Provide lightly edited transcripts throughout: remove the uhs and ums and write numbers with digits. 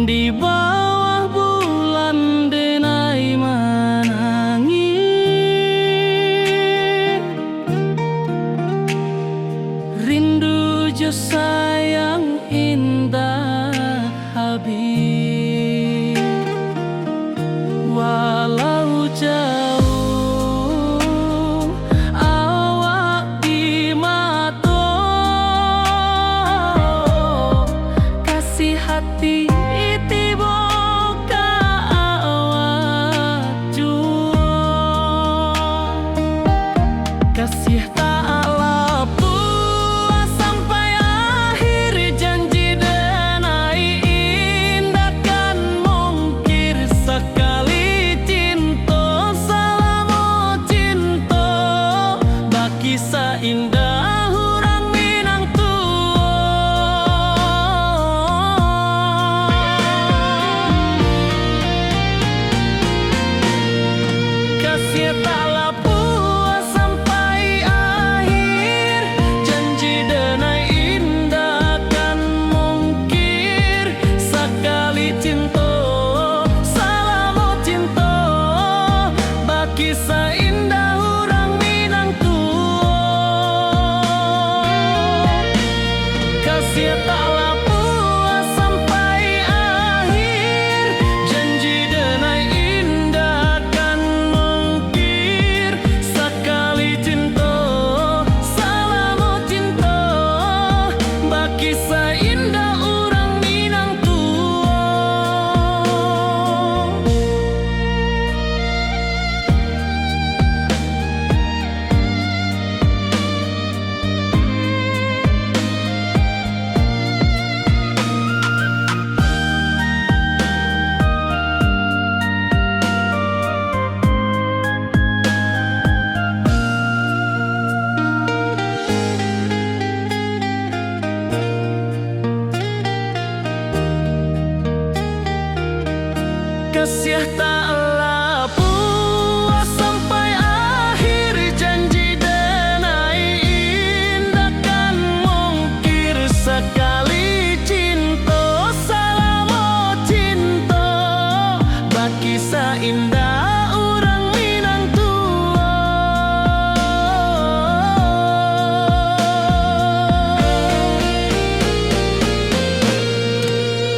Di bawah bulan denai menangis, rindu jo sayang indah habis. Walau jauh awak di mata, kasih hati kasih tak puas sampai akhir, janji denai indah kan mungkir sekali cinta, selama cinta baki seindah orang Minang tua. Kasih taklah puas sampai akhir, janji denai indah kan mungkir sekali cinta, selama cinta baki seindah orang Minang tua. Kasih taklah puas sampai akhir, janji denai indah kan mungkir sekali cinta, selama cinta baki seindah orang Minang tua. Kasih taklah puas sampai akhir, janji denai indah kan mungkir sekali cinta, selama cinta baki seindah orang Minang tua.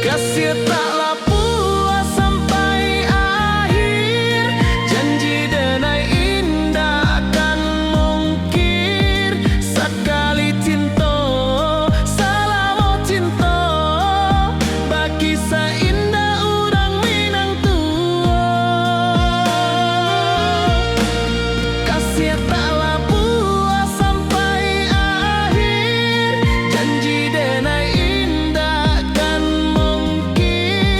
Kasih taklah puas sampai akhir, janji denai indah kan mungkir sekali cinta, selama cinta baki seindah orang Minang tua. Kasih taklah puas sampai akhir, janji denai indah kan mungkir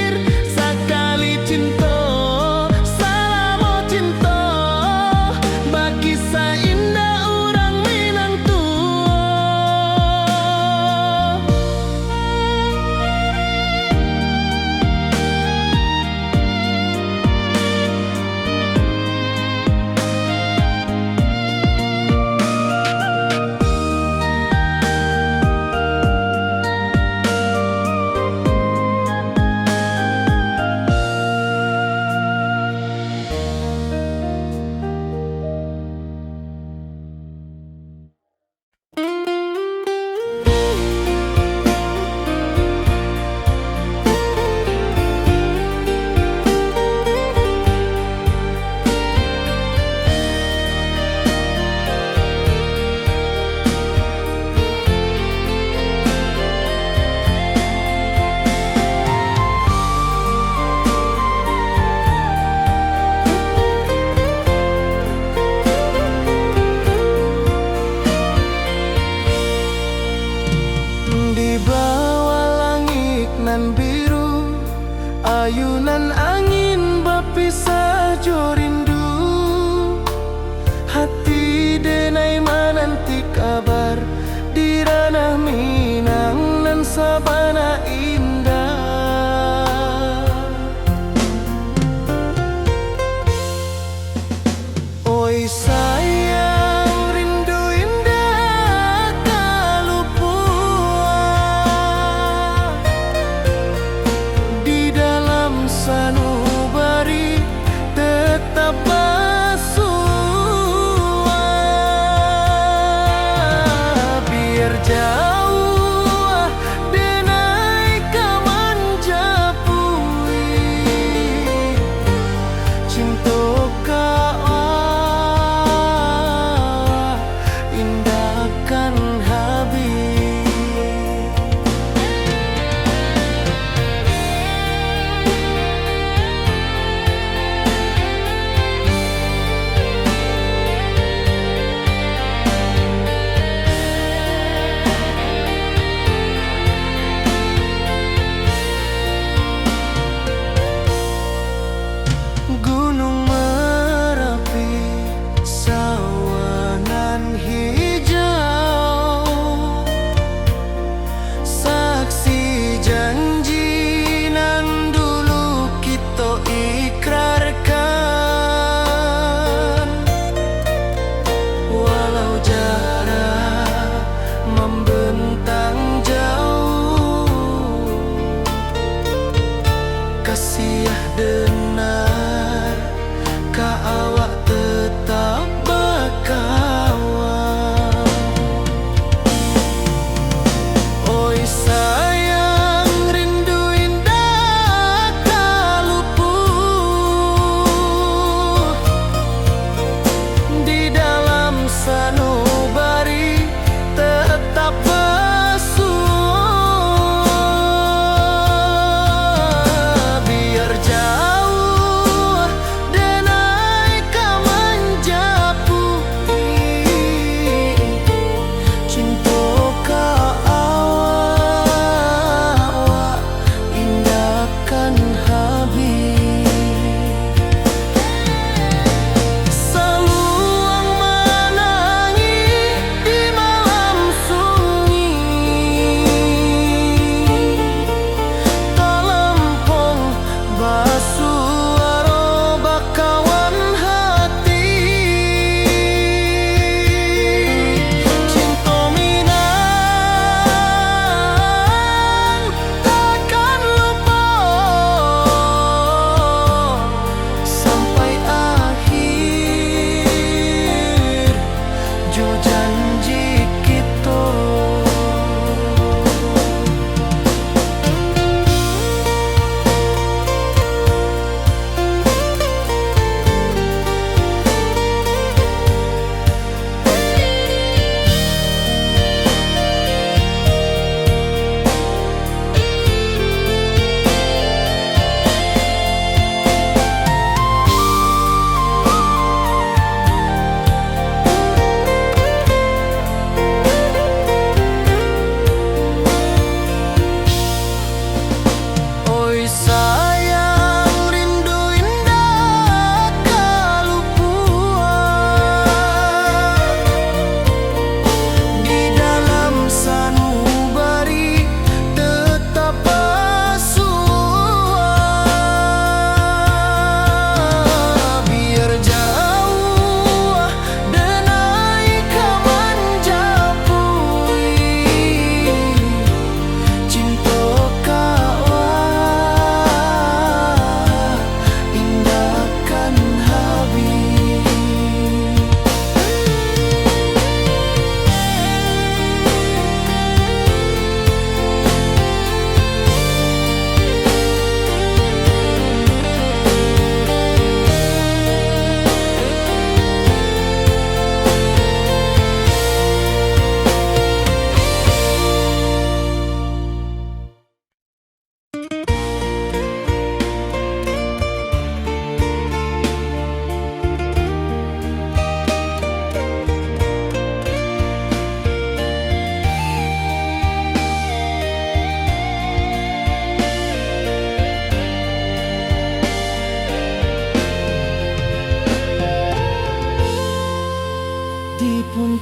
ayunan angin berpisah jo rindu. Hati denai menanti kabar di ranah Minang nan sabana indah. Oi sayang, rindu indah kalupua di dalam sanubari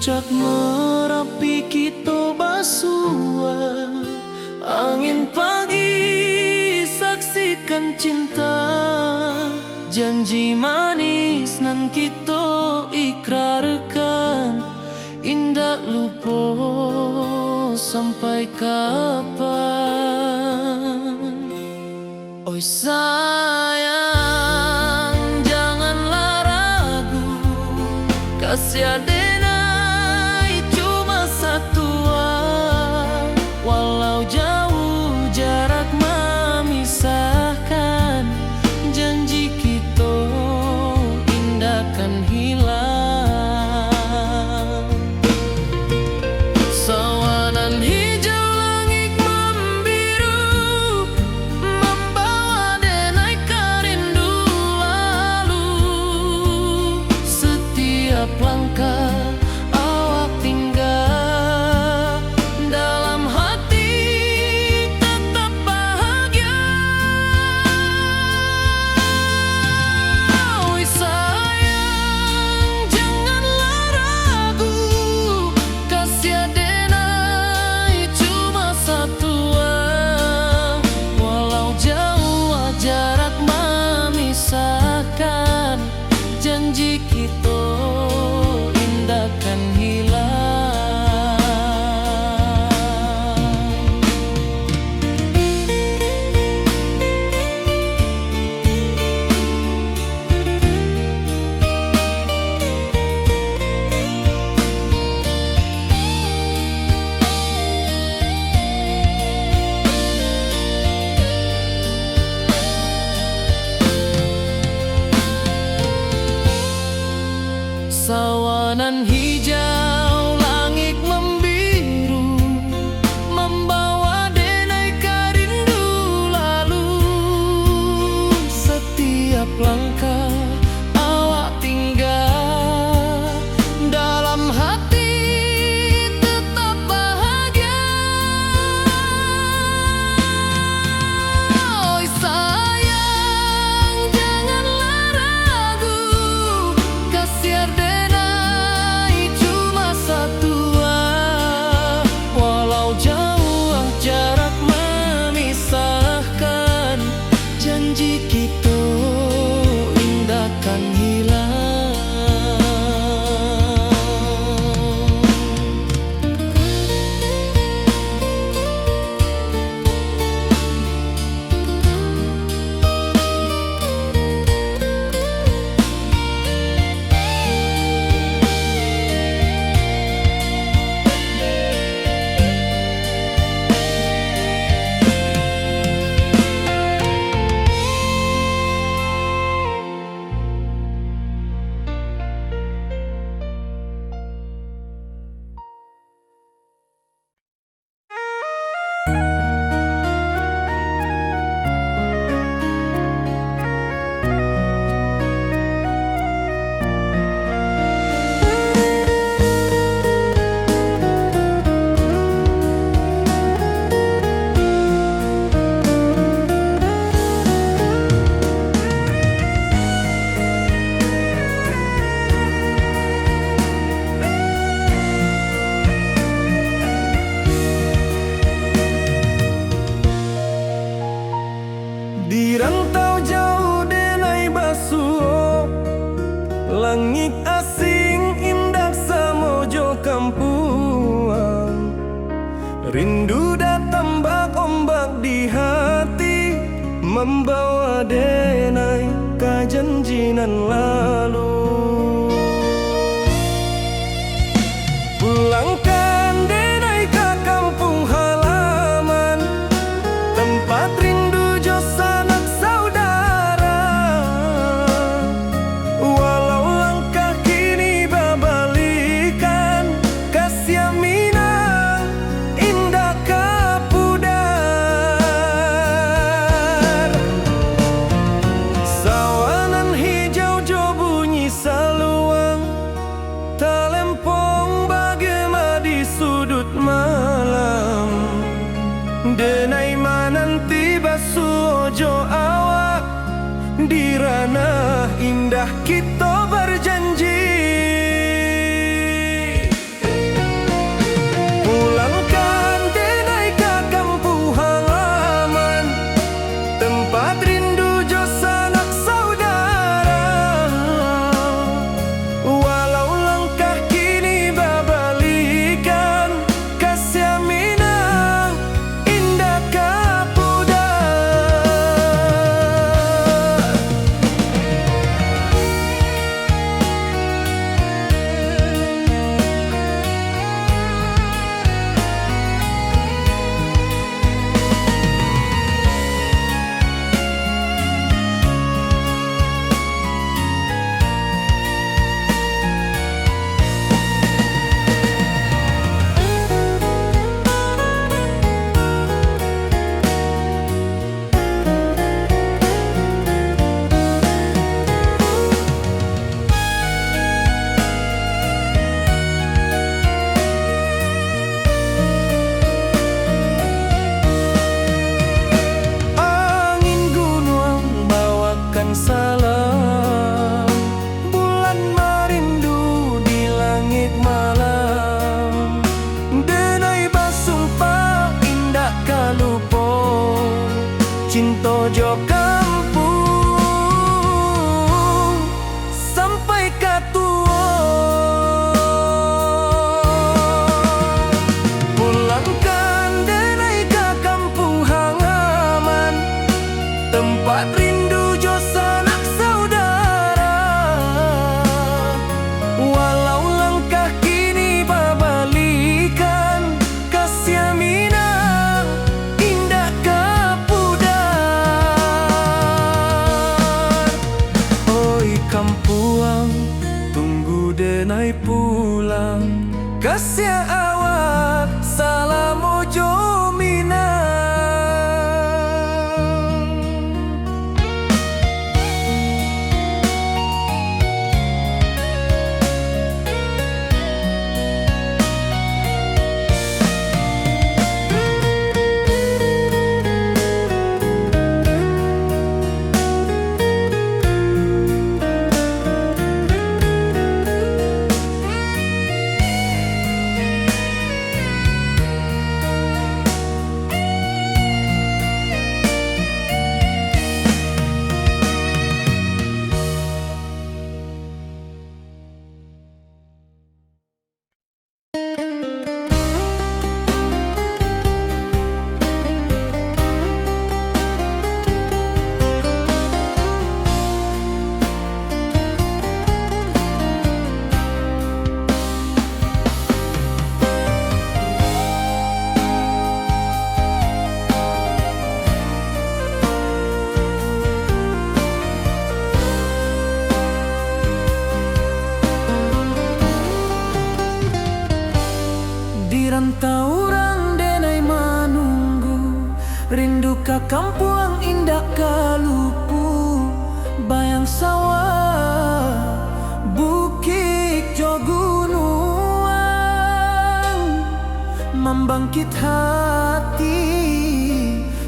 Puncak Merapi kita basua, angin pagi saksikan cinta, janji manis nan kita ikrarkan, indah lupa sampai kapan. Oi sayang, janganlah ragu, kasih adenai cuma satu, walau jauh jarak memisahkan, janji kita indah kan hilang. Sawanan hijau langit membiru, membawa denai kerindu lalu. Setiap langkah awak tinggal, dalam hati tetap bahagia. Oi sayang, janganlah ragu, kasih adenai cuma satu, walau jauh jarak memisahkan, janji kita indah kan hilang. Sawanan hijau langit membiru, membawa denai kerindu lalu. Setiap langkah awak tinggal, dalam hati tetap bahagia. Oi sayang, janganlah ragu, kasih adenai cuma satu, walau jauh jarak memisahkan, janji kita indah kan hilang. Di rantau jauh denai basuh, langit asing indah samojo kampuang. Rindu datang bak ombak di hati, membawa denai ka janjinan lalu. Pulangkan denai ka kampung halaman, tempat rindu jo sanak saudara. Walau langkah kini babalikan, kasih Minang indah kapudar. Sawanan hijau jo bunyi saluang, talempong bagema di sudut malam. Denai mananti basuh jo awak, di ranah indah kita berjanji. rindu jo sanak saudara. Walau langkah kini babalikan, kasih Minang indah kapudar. Oi kampuang, tunggu denai pulang, kasih awak salam ojo Minang. Di rantauan denai manunggu, rindu ka kampuang indah kalupu. Bayang sawah, bukit jo gunungan, membangkit hati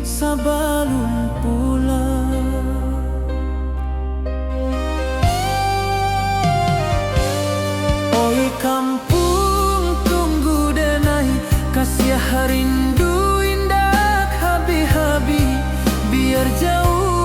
sabalun pulang. Oi kampung, tunggu denai, kasih rindu indah habi-habi, biar jauh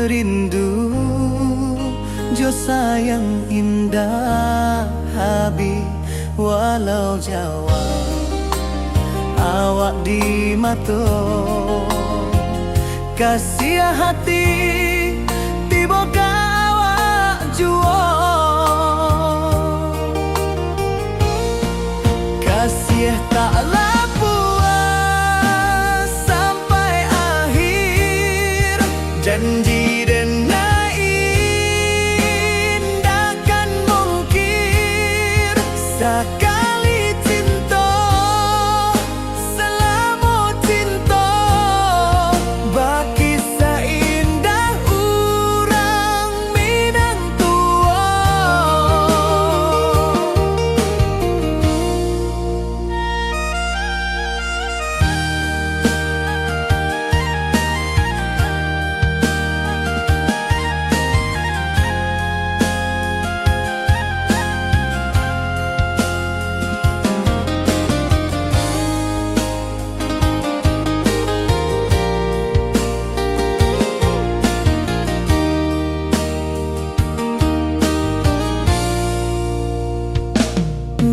rindu jo sayang indah habi walau Jawa awak di mato kasih hati tiba ka awak juo kasih tak puas sampai akhir janji dan indahkan mungkir sekali cinta selama cinta baki seindah urang Minang tua.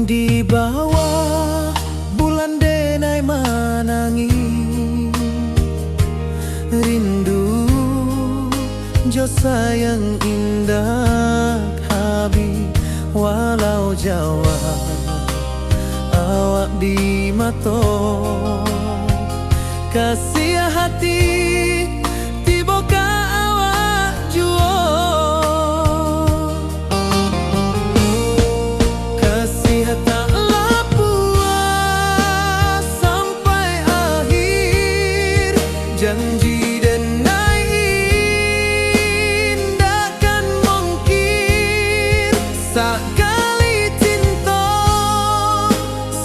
Di bawah bulan denai manangi rindu jo sayang indah habi walau Jawa awak di mato kasih hati tiba ka awak juo taklah puas sampai akhir janji dan indahkan mungkir sekali cinta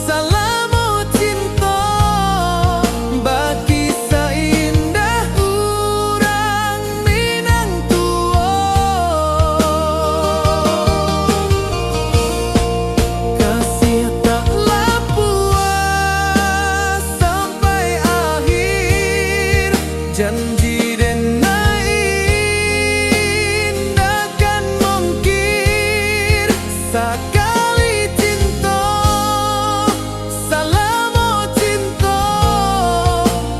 selama cinta baki seindah urang Minang tua kasih taklah puas sampai akhir janji dan indahkan mungkir sekali cinta selama cinta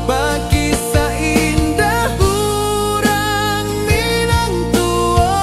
baki seindah urang Minang tua.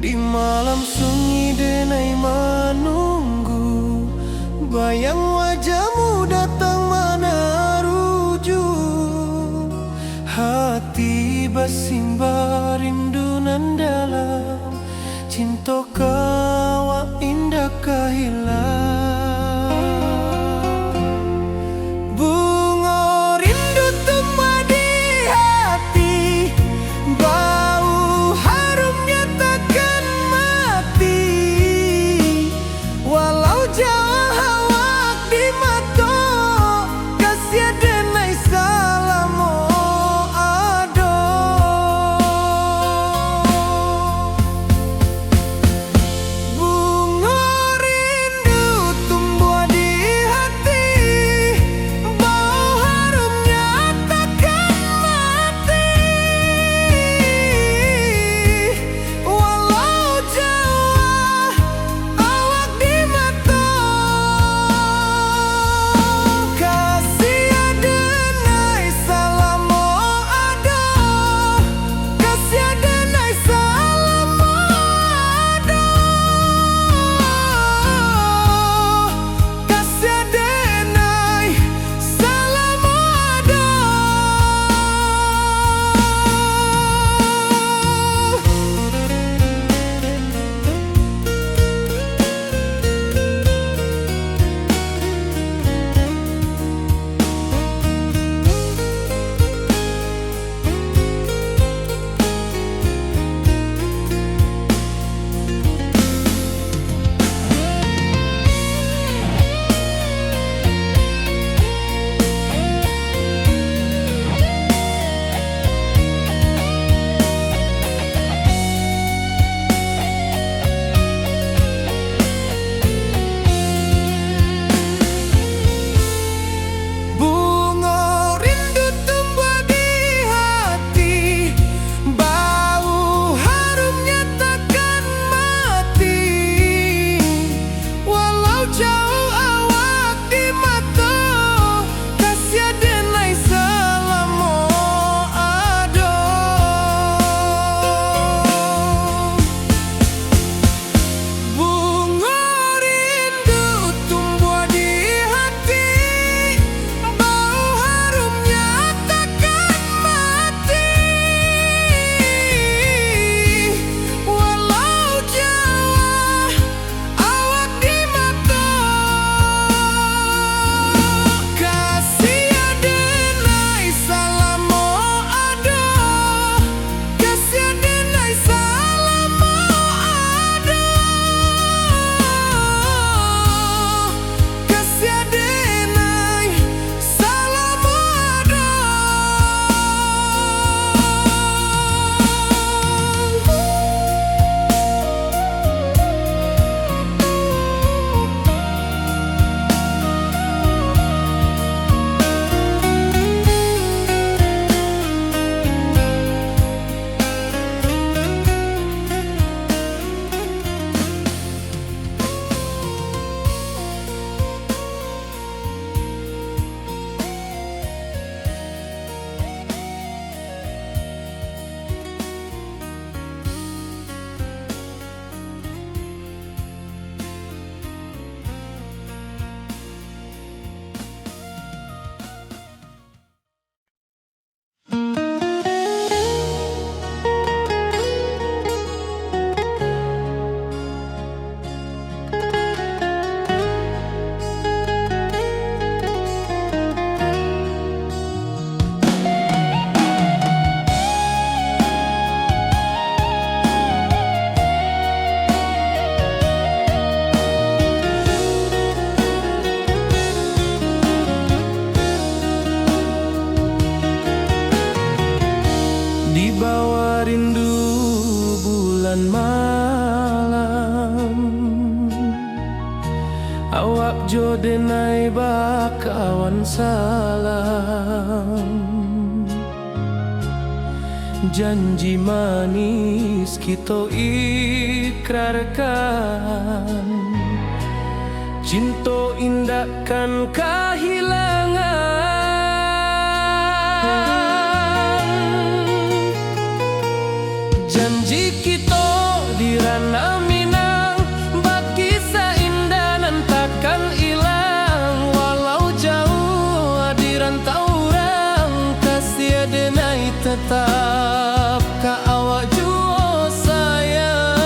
Di malam sunyi denai menunggu bayang wajahmu datang meneruju hati bersimba rindu nan dalam cinta kawa indah kehilang bunga rindu tumbuh di hati bau harumnya takkan mati walau Jawa awak di mato kasih denai salamo ado bunga rindu jo denai bakawan salam. Janji manis kita ikrarkan, cinta indah kan kehilangan. Janji kita di ranah Minang, bakisah indah nan takkan hilang. Walau jauh di rantau orang, kasih denai tetap ka awak jua sayang.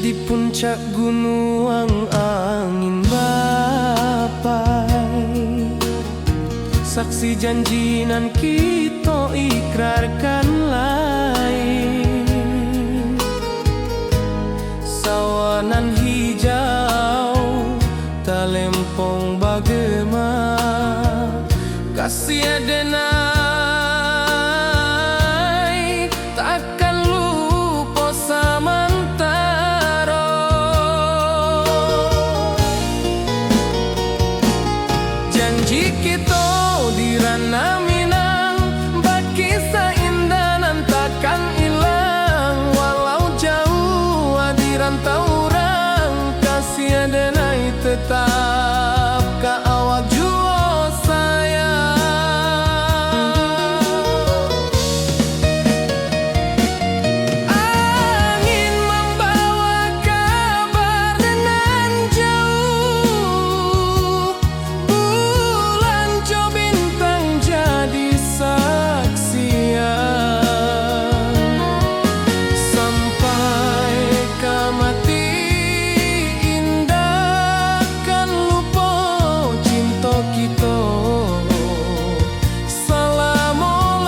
Di puncak gunung angin bapai, saksi janji nan kita ikrarkan lain. Sawanan hijau talempong bagema, kasih denai takkan lupa samantara. Janji kita di ranah Minang, bakisah indah nan takkan hilang. Walau jauh di rantau orang, kasih denai tetap ka awak jua sayang. Angin membawa kabar nan jauh, bulan jo bintang jadi saksian. Sampai ke mati indah kan lupa cinta kita selama-lama.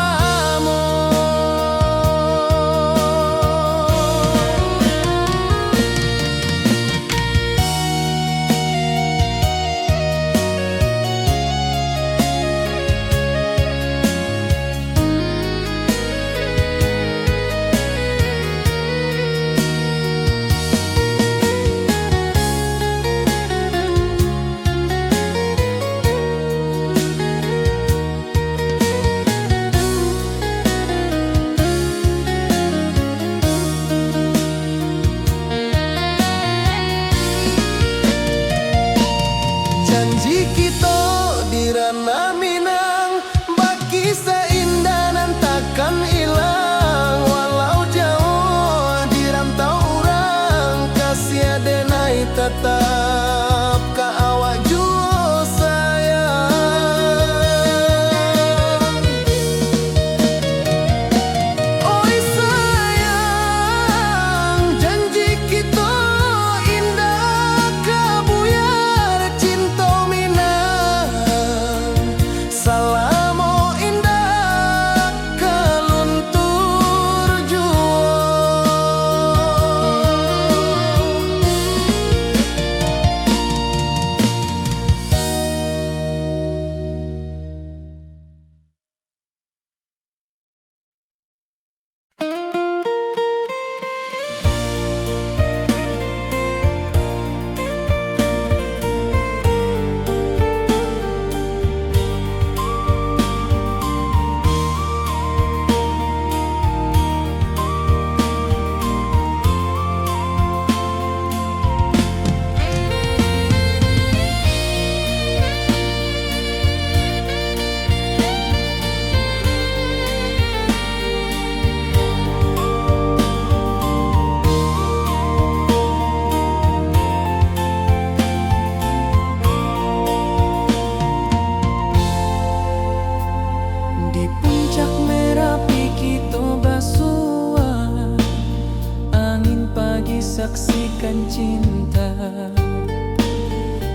Janji kita di ranah Minang, bakisah indah nan takkan hilang. Walau jauh di rantau orang, kasih denai tetap ka awak jua sayang. Oi sayang, janji kita indah kabuyar cinta Minang. Salamo indah keluntur jua. Di puncak Merapi kita basua, angin pagi saksikan cinta.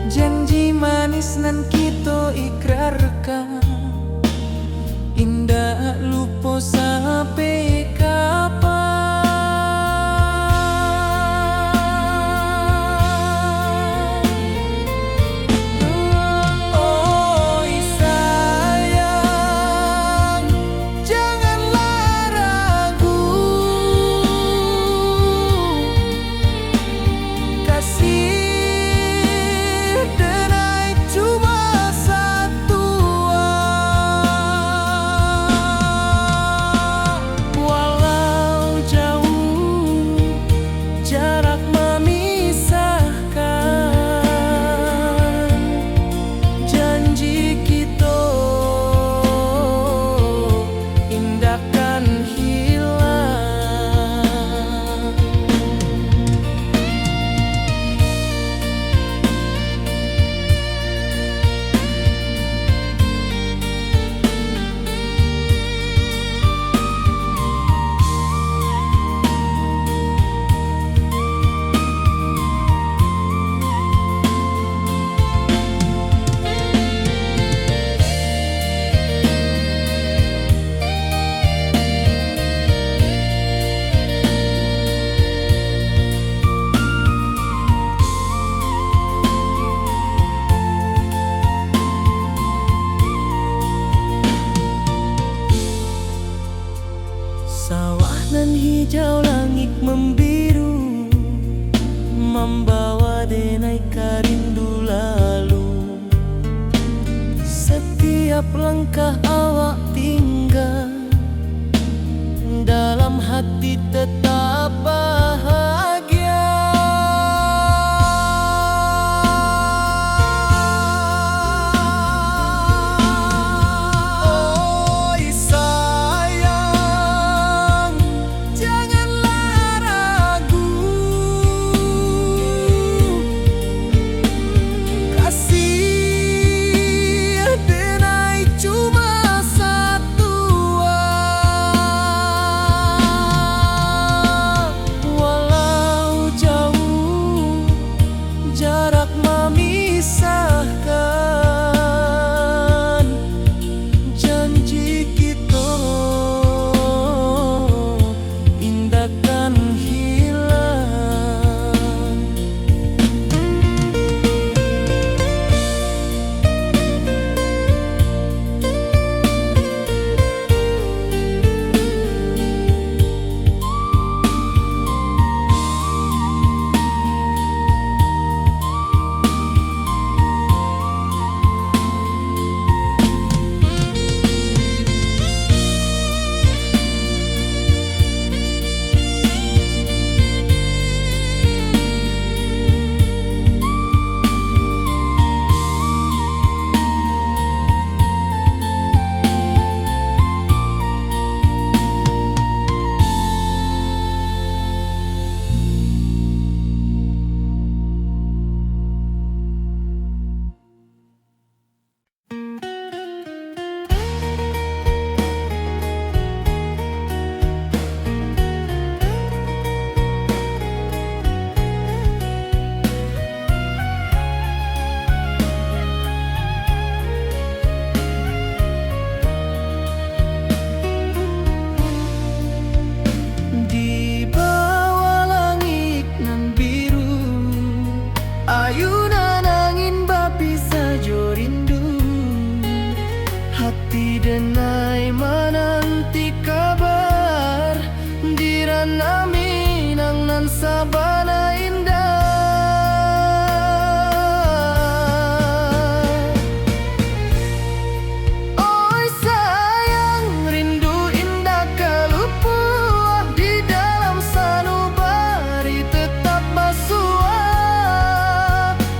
Janji manis nan kita ikrarkan, indah lupa sampai kapan. Oi sayang, janganlah ragu. Nan hijau langit membiru, membawa denai rindu lalu. Setiap langkah awak tinggal, dalam hati tetap bahagia. Oi sayang, janganlah ragu. Kasih denai cuma satu. Walau jauh jarak memisahkan, janji kita indahkan hilang. Di bawah langit nan biru, ayunan angin bapisa jo rindu. Hati denai menanti kabar, di ranah Minang nan sabana indah. Oi sayang, rindu indah kalupua, di dalam sanubari tetap basua.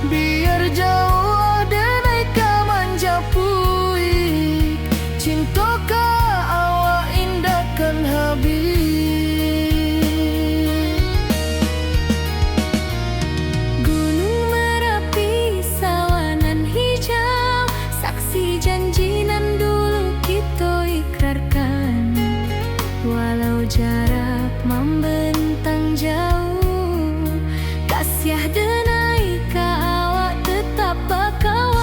Biar jauh denai ka manjapui, cinta ka awak indahkan habis. Gunung Merapi, sawanan hijau, saksi janji nan dulu kita ikrarkan. Walau jarak membentang jauh, kasih denai ka awak tetap bakawan.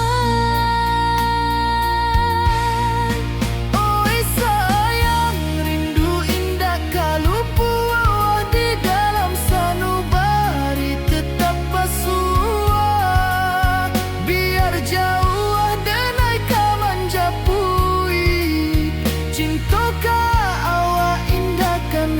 Oi sayang, rindu indah kalupua, di dalam sanubari tetap basua. Biar jauh denai ka manjapui, cinta ka awak indahkan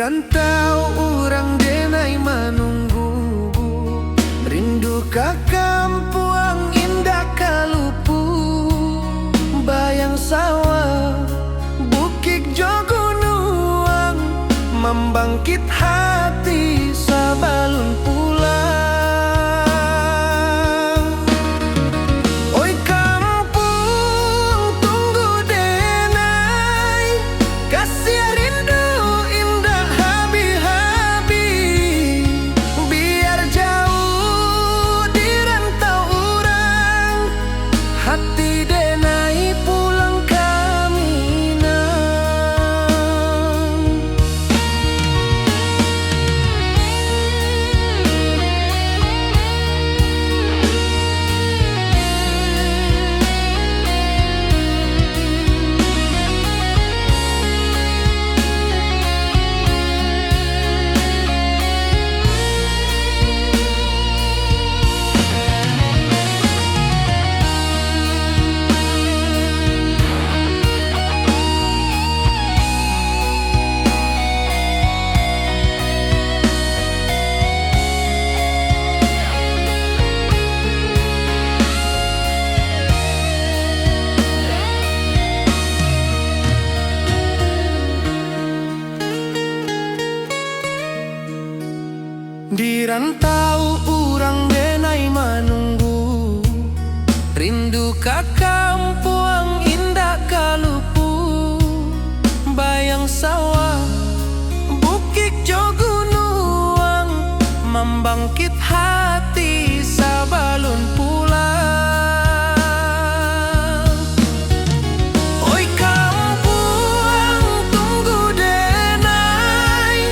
rantau orang denai menunggu, rindu ka kampuang indah kalupu, bayang sawah bukit jogunuang, membangkit hati sabalun pulang. Oi kampung tunggu denai, kasih rindu indah habi-habi, biar jauh di rantau orang, hati denai pulang kaminang. Di rantau orang denai menunggu, rindu ka kampuang indah kalupu, bayang sawah bukit jogunuang, membangkit hati sabalun pulang. Oi kampuang tunggu denai,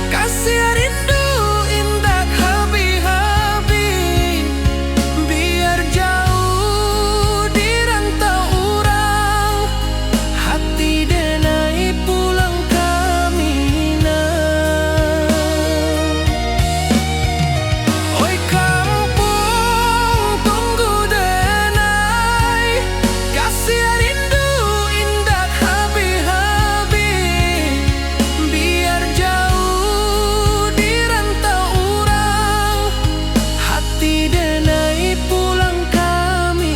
kasih rindu indah habi-habi, biar jauh di rantau orang, hati denai pulang kaminang. Oi kampung tunggu denai, kasih rindu indah habi-habi, biar jauh di rantau orang, hati denai pulang kaminang.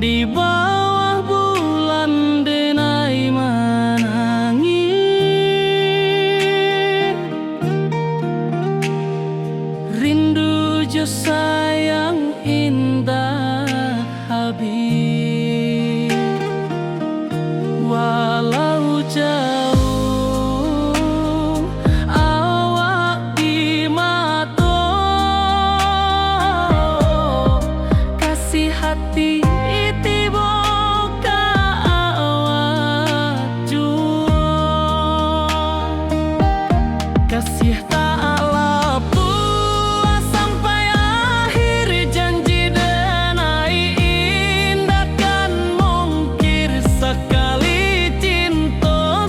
Di bawah bulan denai menangis, rindu jo sayang indah habis, walau jauh awak di mata, kasih hati kasih tak lepas sampai akhir janji denai indahkan mungkir sekali cinta.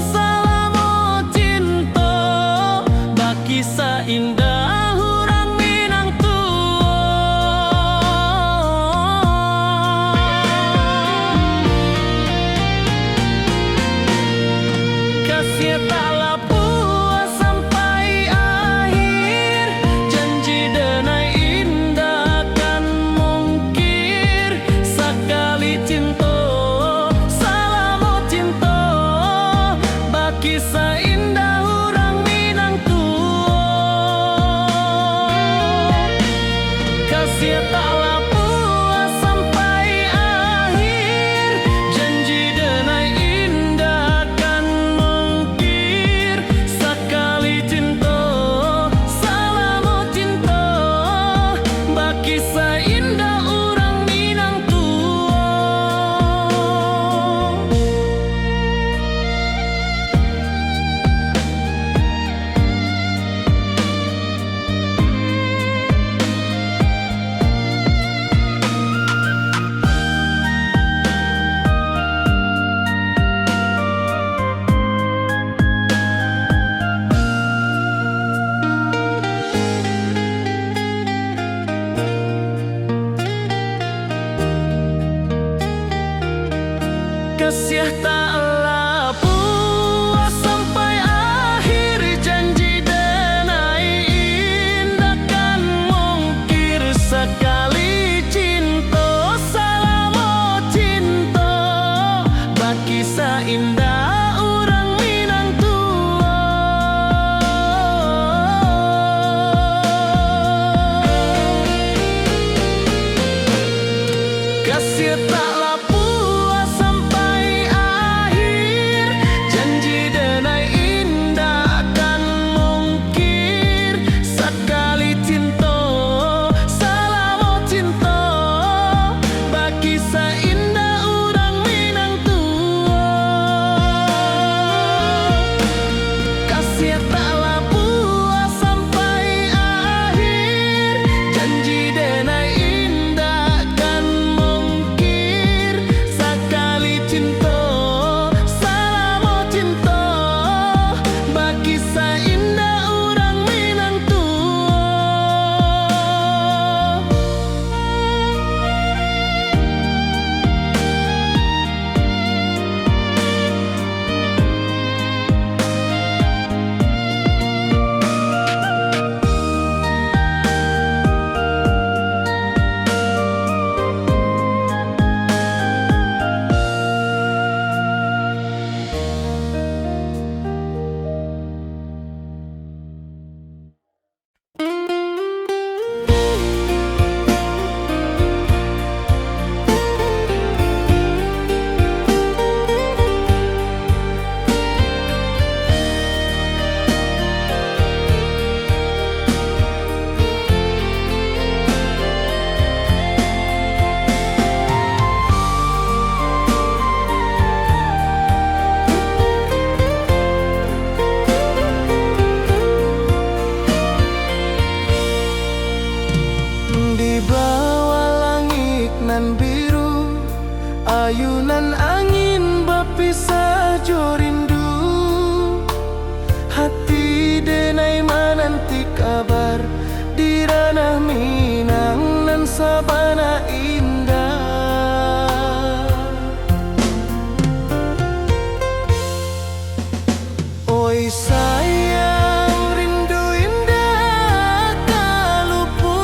sayang, rindu indah kalupua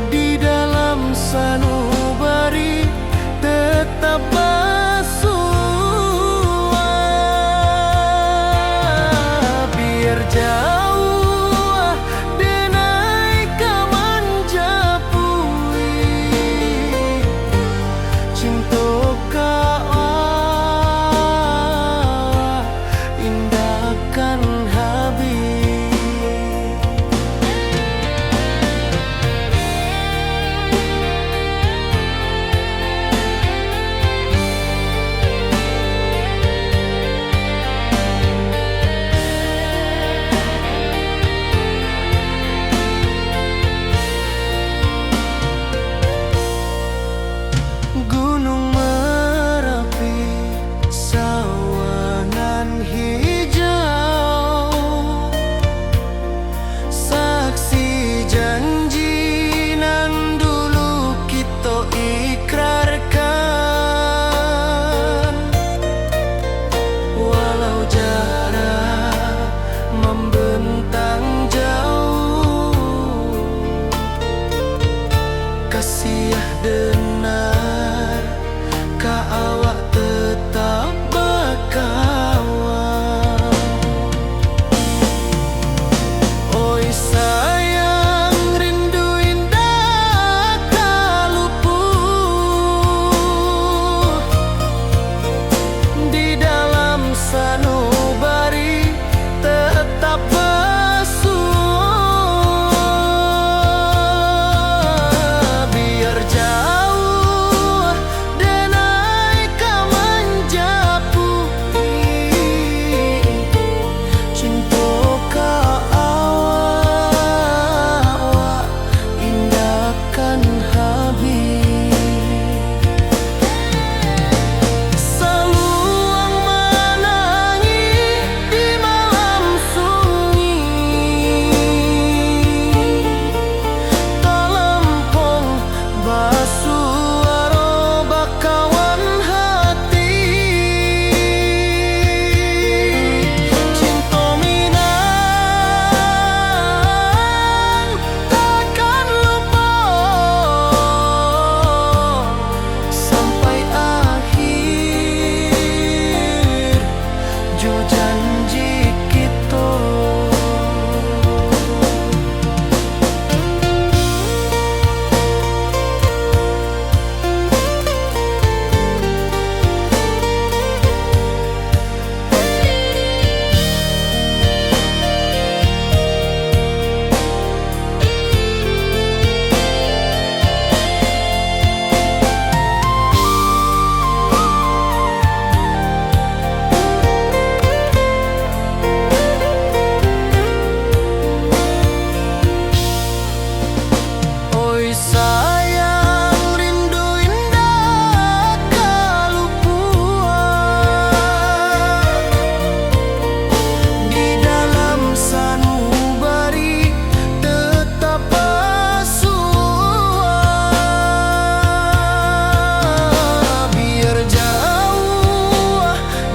di dalam sanubari tetap bersua. Biar jauh denai kamanjapui cinta indahkan habis. Gunung Merapi, sawangan hijau, saksi janji nan dulu kita ikrarkan. Walau jarak membentang jauh, kasih denar ka awak tetap berkawan. Oi sayang, rindu indah kaluput di dalam sanubari tetap bersua. Biar jauh denai kamanjapui cinta ka awak indahkan habis. Saluang menangi di malam sunyi, talempong basuara bakawan hati. Cinta Minang takkan lupa sampai akhir jo janji kita. Oi sayang, rindu indah kalupua di dalam sanubari tetap bersua. Biar jauh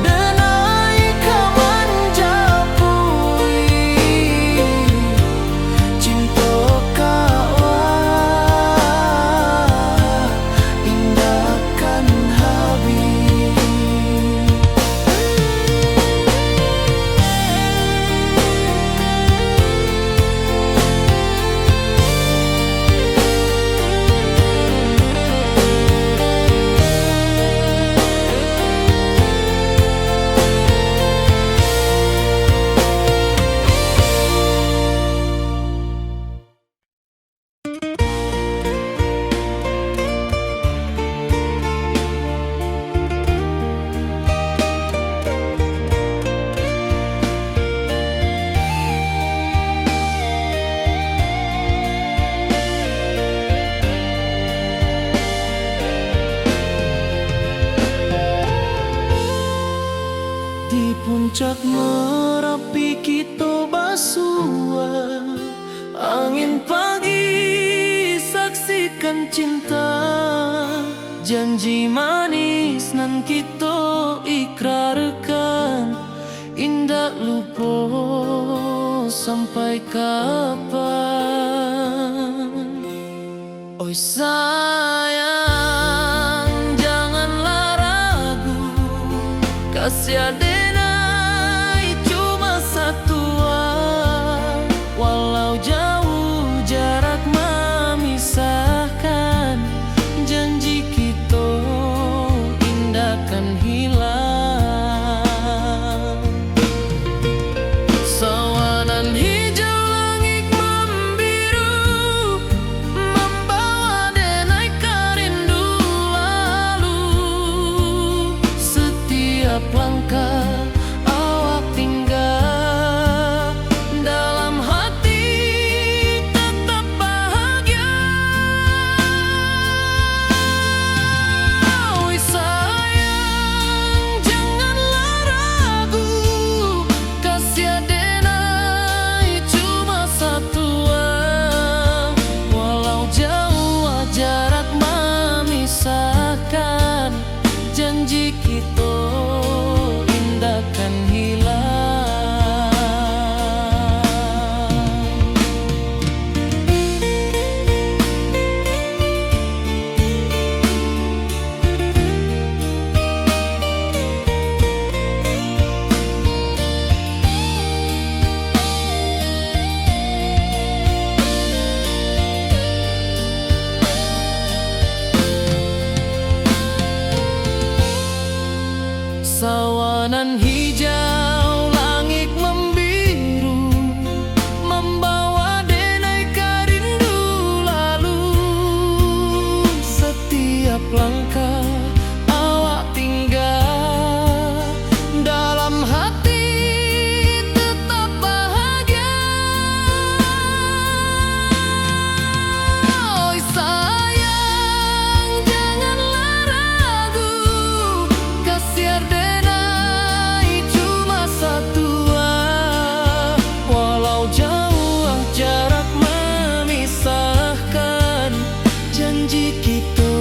denai kamanjapui cinta ka indahkan habis. Di puncak Merapi kita bersua, angin pagi saksikan cinta, janji manis nan kita ikat. kapan. Oi sayang, janganlah ragu, kasih adenai cuma satu. Walau jauh jarak memisahkan, janji kita indah kan hilang. Sawanan hijau langit membiru, membawa denai rindu lalu. Setiap langkah awak tinggal, dalam hati tetap bahagia. Oi sayang, janganlah ragu, kasih adenai cuma satu. Walau jauh jarak memisahkan, janji kita indah kan hilang. Sawanan hijau langit membiru, membawa denai rindu lalu. Setiap langkah awak tinggal, dalam hati tetap bahagia. Oi sayang, janganlah ragu, kasih adenai cuma satu. Walau jauh jarak memisahkan, janji kita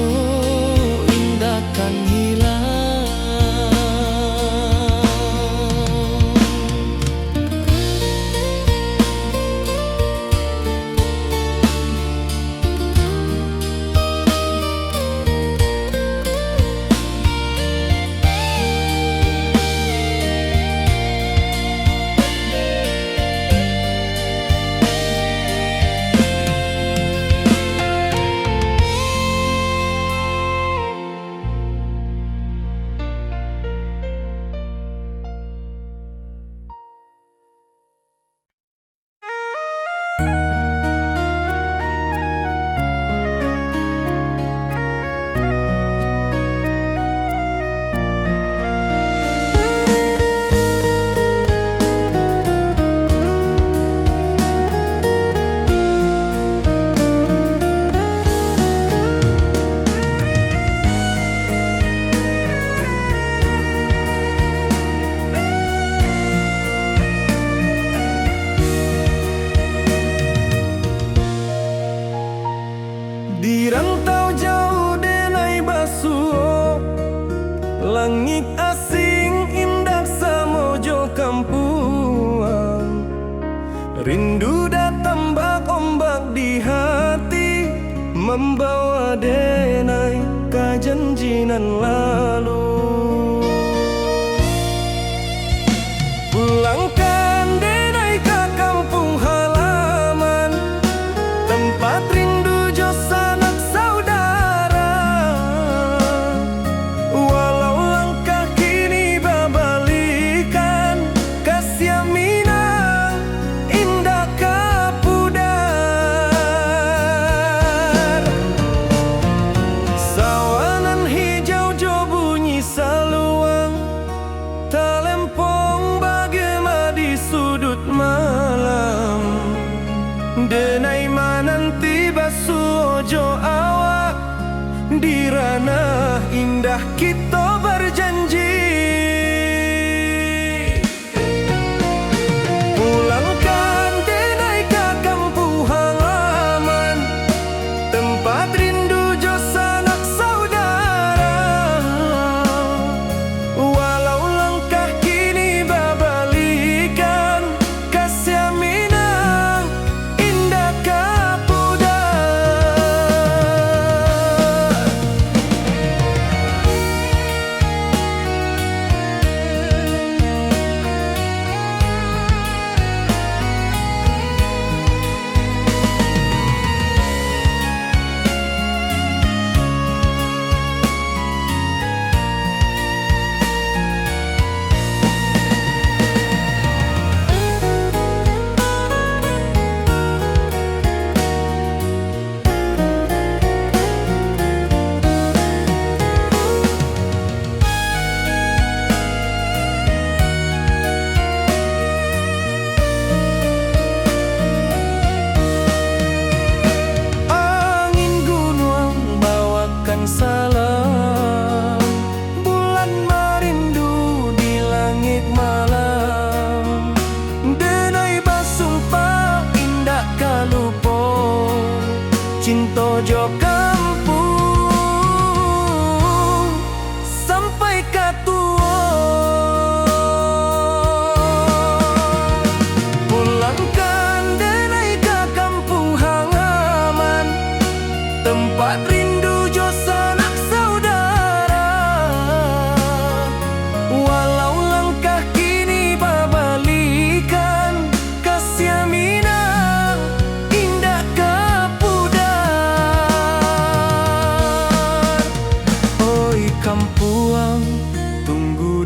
indah kan hilang. Di rantau jauh denai basuh, langit asing indah samojo kampuang. Rindu datang bak ombak di hati, membawa denai ka janjinan lalu. Pulangkan denai ka kampung halaman, tempat rindu jo sanak saudara. Walau langkah kini babalikan, kasih minang indah kapudar. Sawanan hijau jo bunyi saluang, talempong bagema di sudut malam. Denai mananti basuh ojo awak, di ranah indah kita berjanji. Pulangkan denai ka kampung halaman, tempat rindu jo sanak saudara. Walau langkah kini babalikan, kasih minang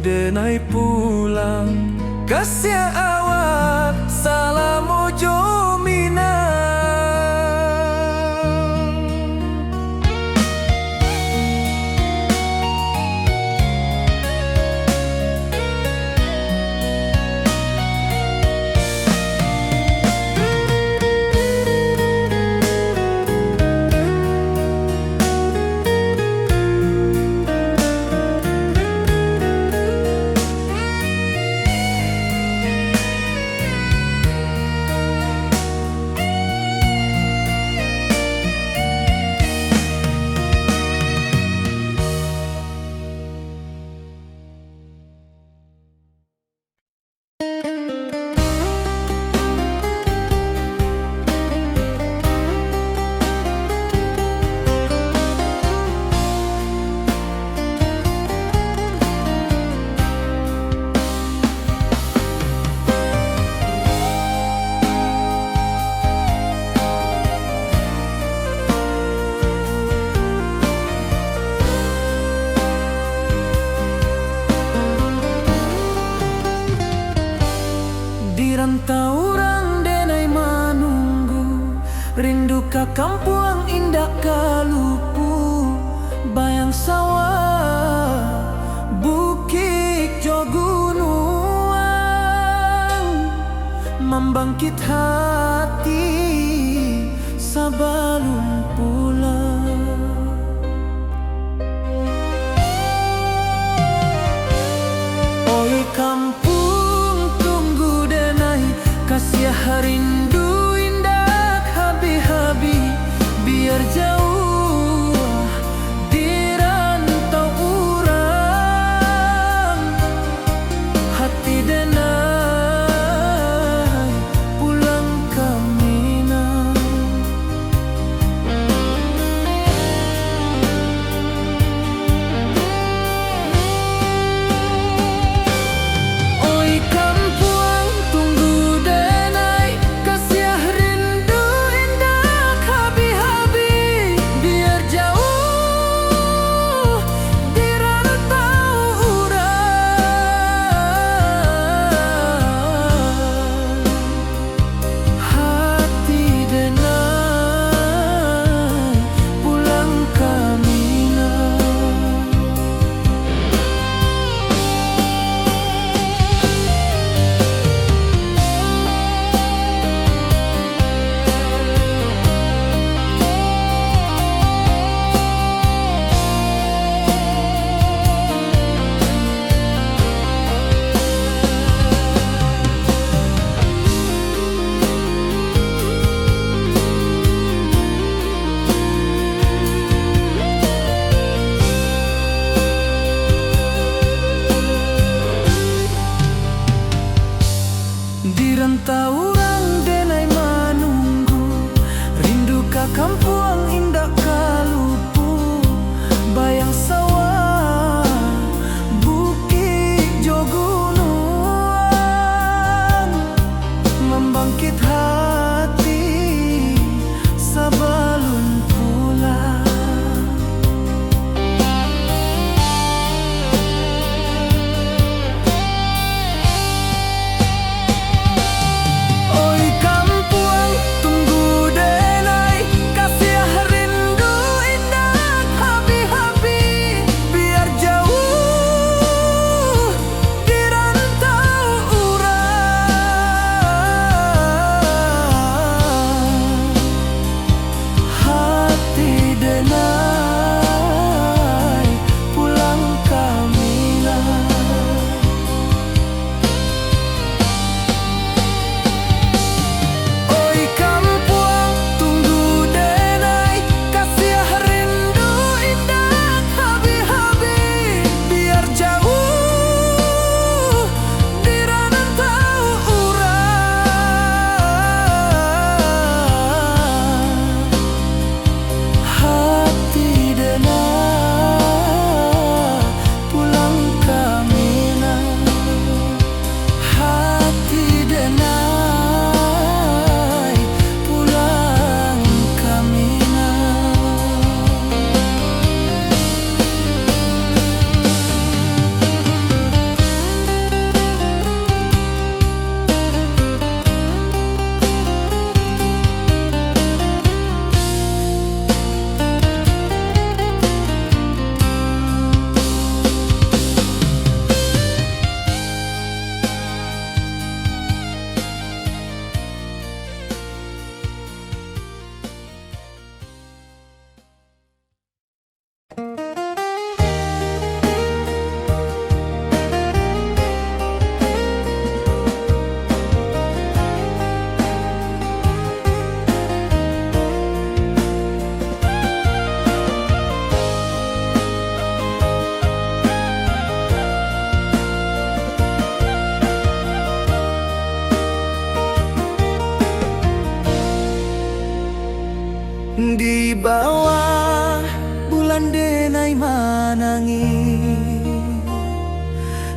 denai pulang, kasih awak salam ojo minang. Dirantau orang denai manunggu, rindu ka kampung indah kalupu, bayang sawah, bukit jo gunung, membangkit hati sabalun pulang. Oi kampung kasih rindu indah habi-habi, biar jauh dirantau urang, hati denai pulang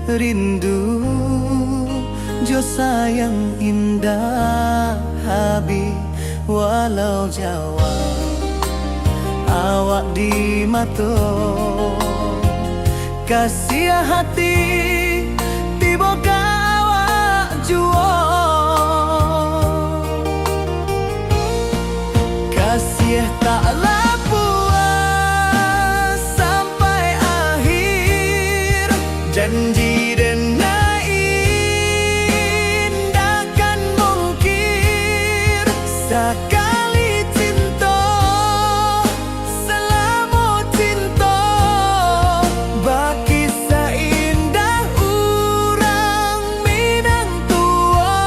rindu jo sayang indah habi walau Jawa awak di mato kasih hati tiba awak juo kasih taklah puas sampai akhir janji dan indahkan mungkir sekali cinta selama cinta baki seindah urang Minang tua.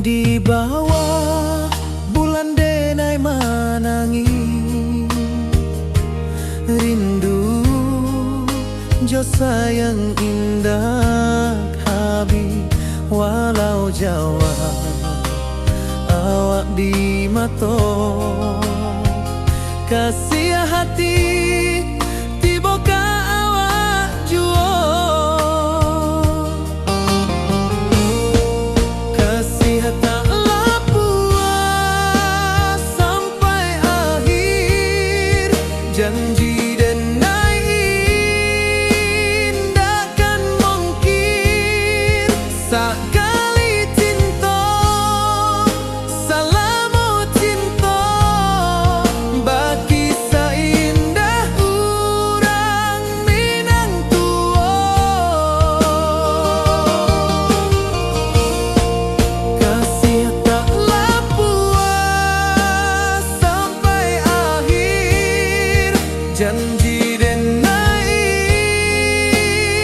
Di bawah bulan denai manangi rindu jo sayang indah habi walau Jawa awak di mato kasih hati tiba ka awak juo taklah puas sampai akhir janji dan indahkan mungkir sekali cinta selama cinta baki seindah urang Minang tua. Kasih taklah puas sampai akhir janji dan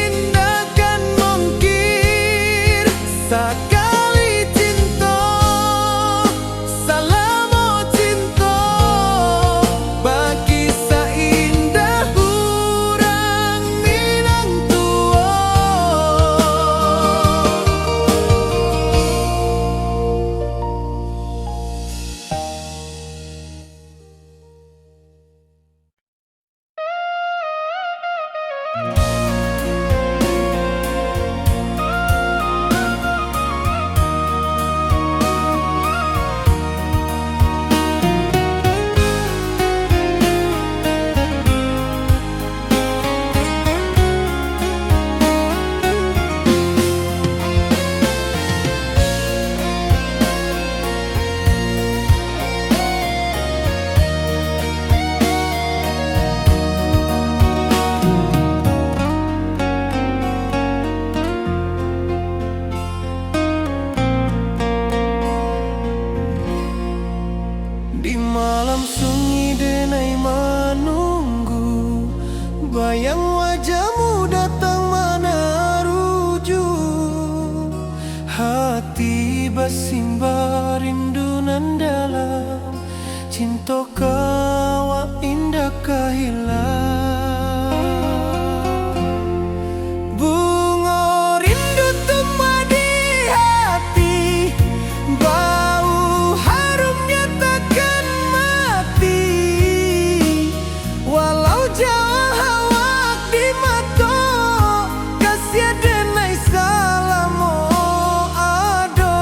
indahkan mungkir sekali cinta selama cinta baki seindah urang Minang tua. Di malam sunyi denai menunggu bayang wajahmu datang mana rujuk hati bersimbar rindu nan dalam cinta kawa indah kehilang bunga rindu tumbuh di hati bau harumnya takkan mati walau jauh awak di mata kasih denai salamo ado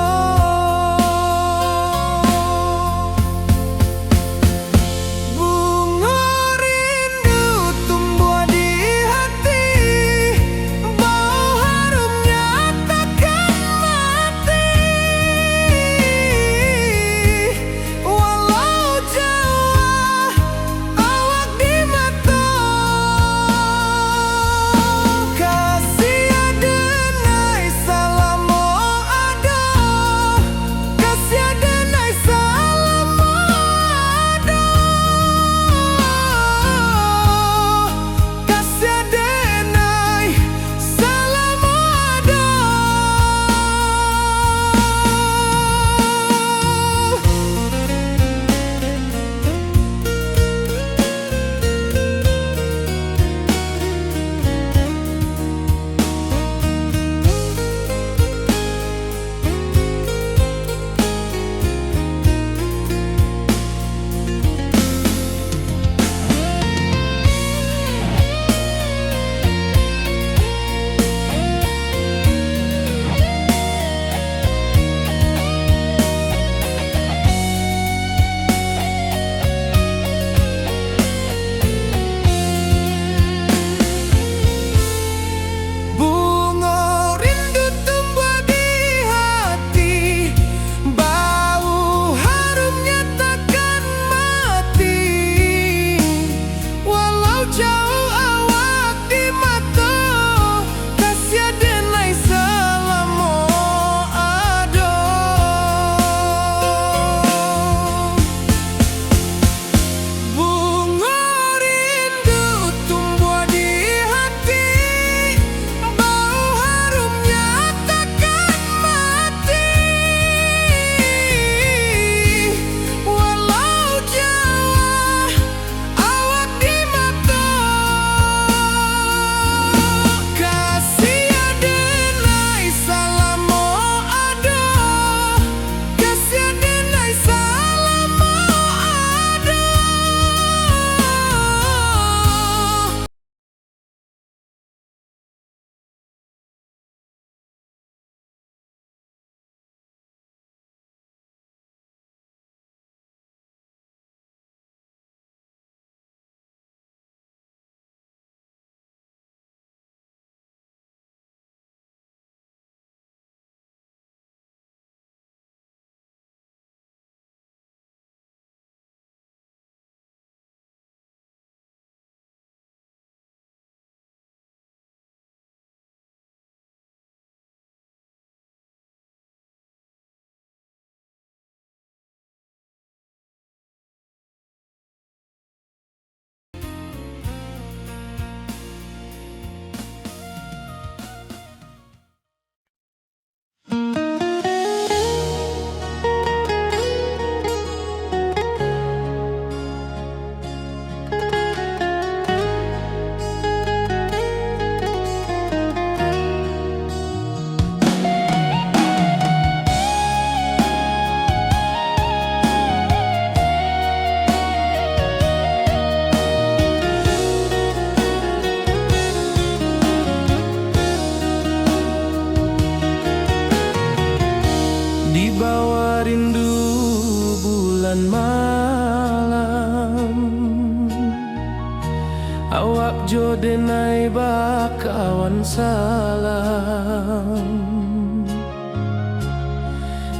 denai bakawan salam.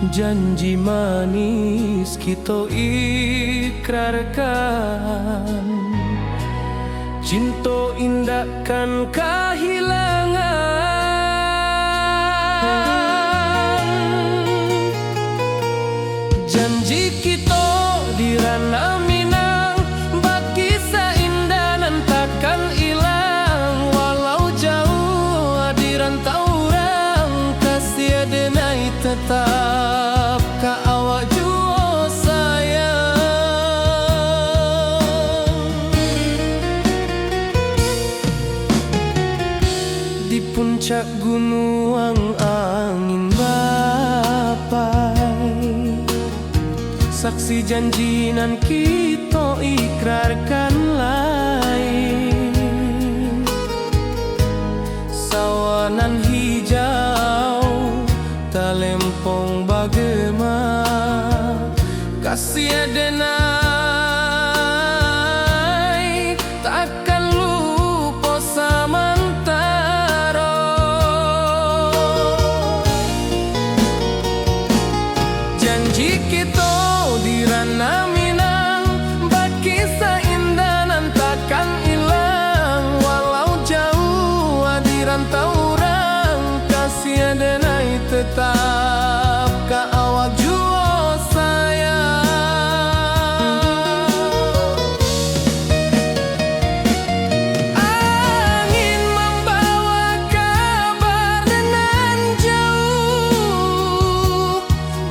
Janji manis kita ikrarkan, cinta indahkan kehilangan. Janji kita di ranah Minang, baki seindah nan takkan hilang. Walau jauh di rantau orang, kasih denai tetap ka awak jua sayang. Di puncak gunung angin bapai, saksi janji nan kita ikrarkan lain. Sawanan hijau talempong bagema, kasih denai takkan lupa samantara. Janji kita di ranah Minang, baki seindah nan takkan hilang. Walau jauh di rantau orang, kasih denai tetap ka awak jua sayang. Angin membawa kabar nan jauh,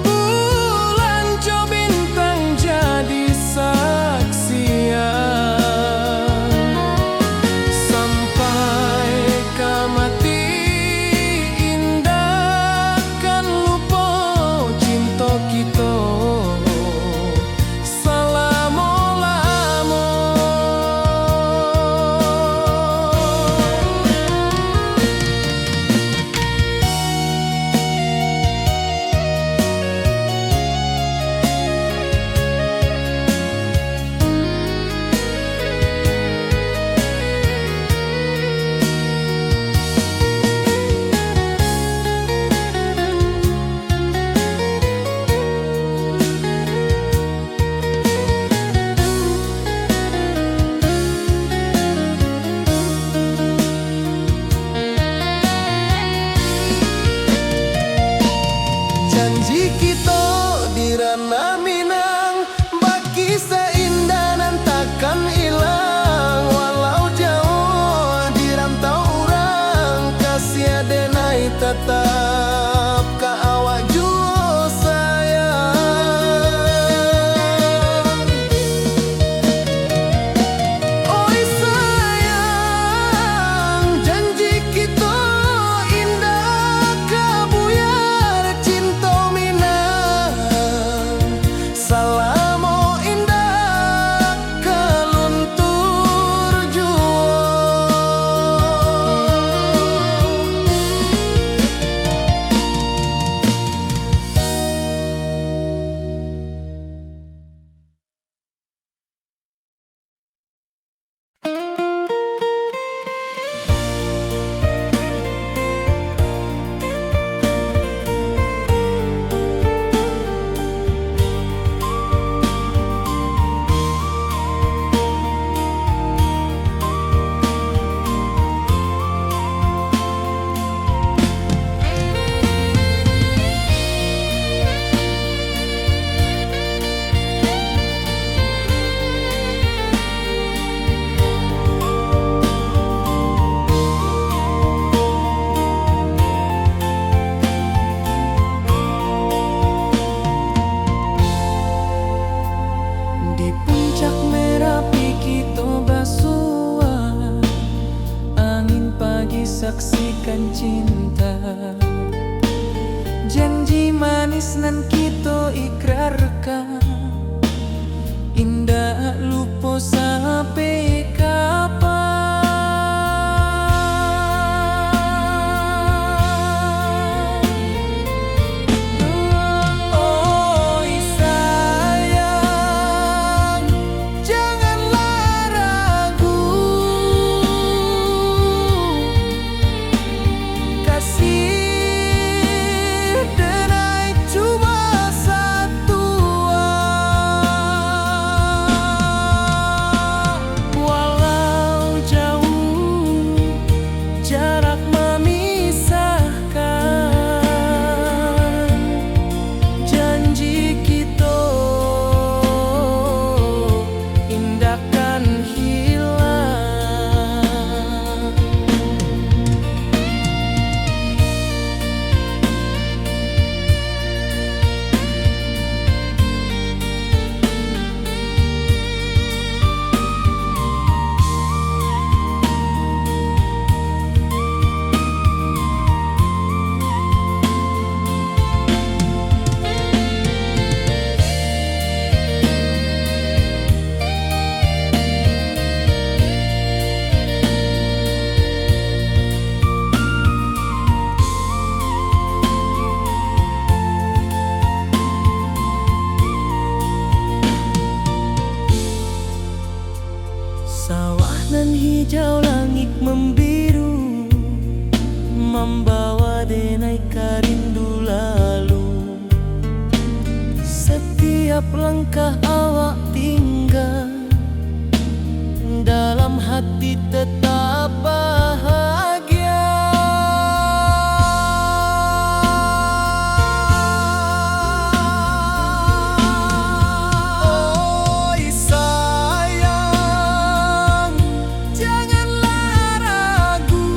bulan jo bintang jadi saksian. Sampai ke mati indah kan lupa cinta kita selama-lama. Janji kita di ranah Minang, baki seindah nan takkan hilang. Walau jauh di rantau orang, kasih denai tetap ka awak jua sayang. Oi sayang, janji kita indah kabuyar cinta Minang. Salamo indah keluntur jua. Di puncak Merapi kita basua, angin pagi saksikan cinta. Janji manis nan kita ikrarkan, indah lupa sampai kapan. Oi sayang, janganlah ragu. setiap langkah awak tinggal, dalam hati tetap bahagia. Oi sayang, janganlah ragu,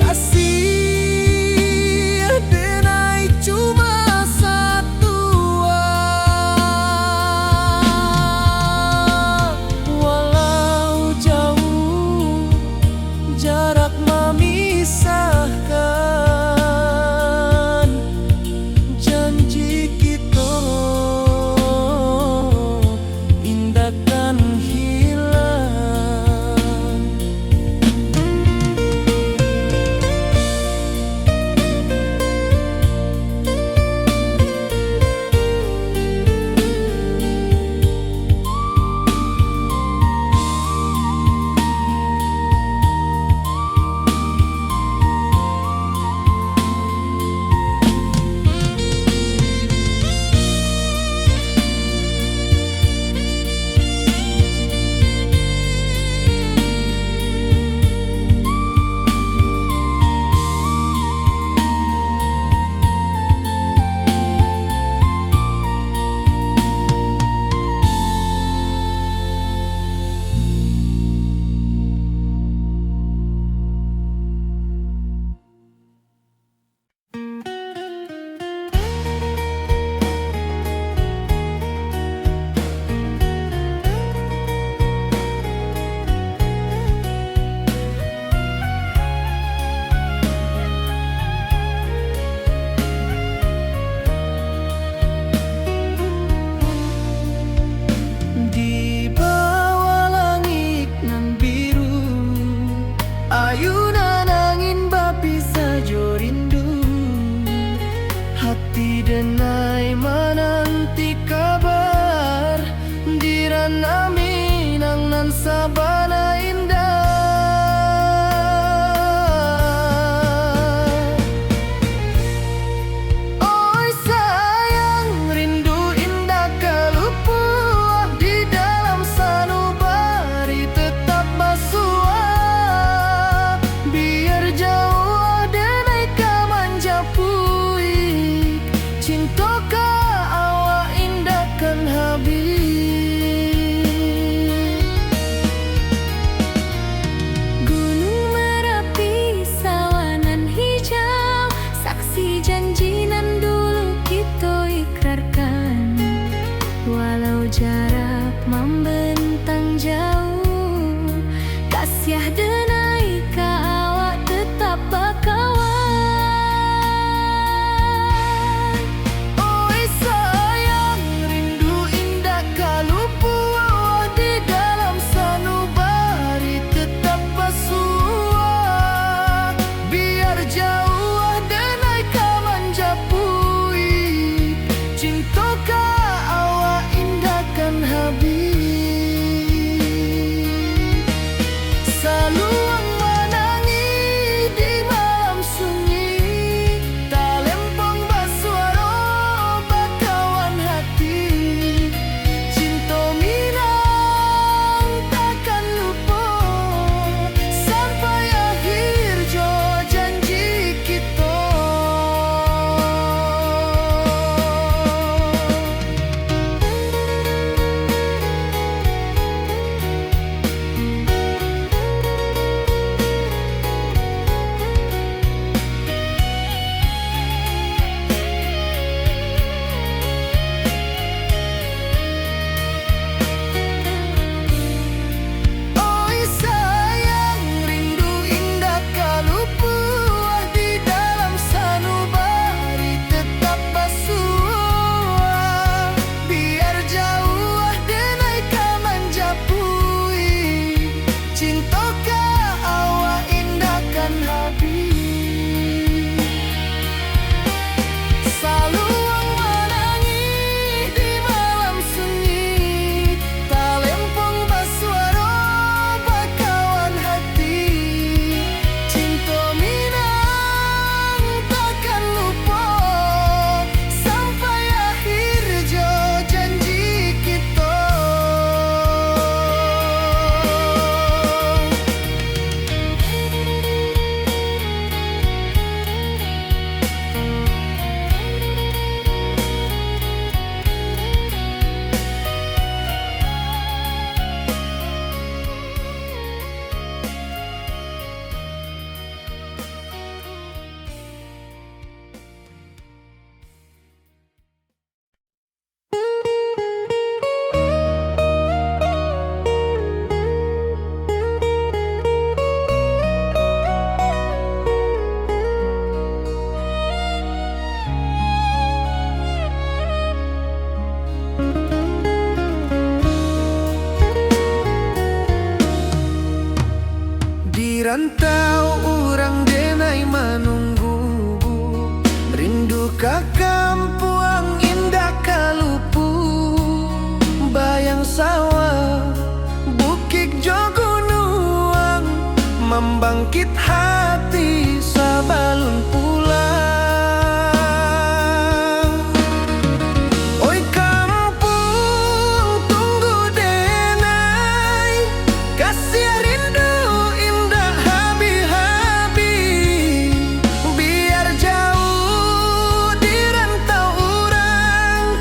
kasih denai cuma satu. Walau jauh jarak memisahkan, janji kita indahkan hilang. Di bawah langit nan biru, ayunan angin bapi sajo rindu, hati denai menanti kabar, di ranah Minang nan sabana indah. Oi sayang, rindu indah kalupua, di dalam sanubari tetap basua. Biar jauh denai kamanja puik, cintoka awak indahkan habis. Gunung Merapi sawanan hijau, saksi janji nan dulu kita ikrarkan. Walau jarak membentang jauh, kasih denai ka awak tetap bakawan. Oi sayang, rindu indah kalupua, di dalam sanubari tetap basua. Biar jauh denai kamanja puik, cintoka awak indahkan habis. Selalu rantau orang denai menunggu, rindu ka kampung indah kalupu, bayang sawah bukit jo gunung, membangkit hati sabalun pulang. Oi kampung tunggu denai, kasih rindu indah habi-habi, biar jauh di rantau orang,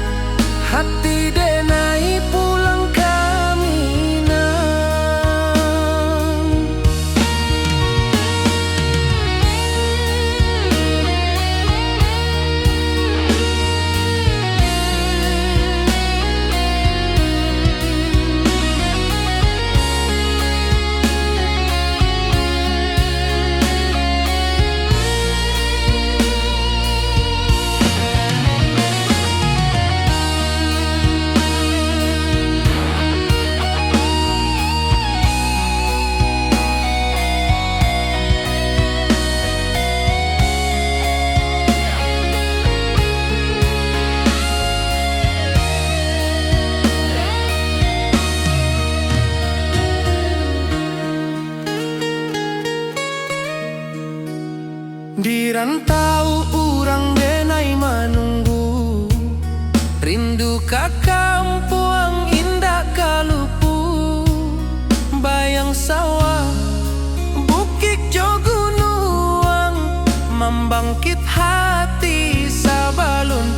hati denai pulang ke Minang. Di rantau orang denai menunggu, rindu ka kampung indah kalupu, bayang sawah bukit jo gunung, membangkit hati sabalun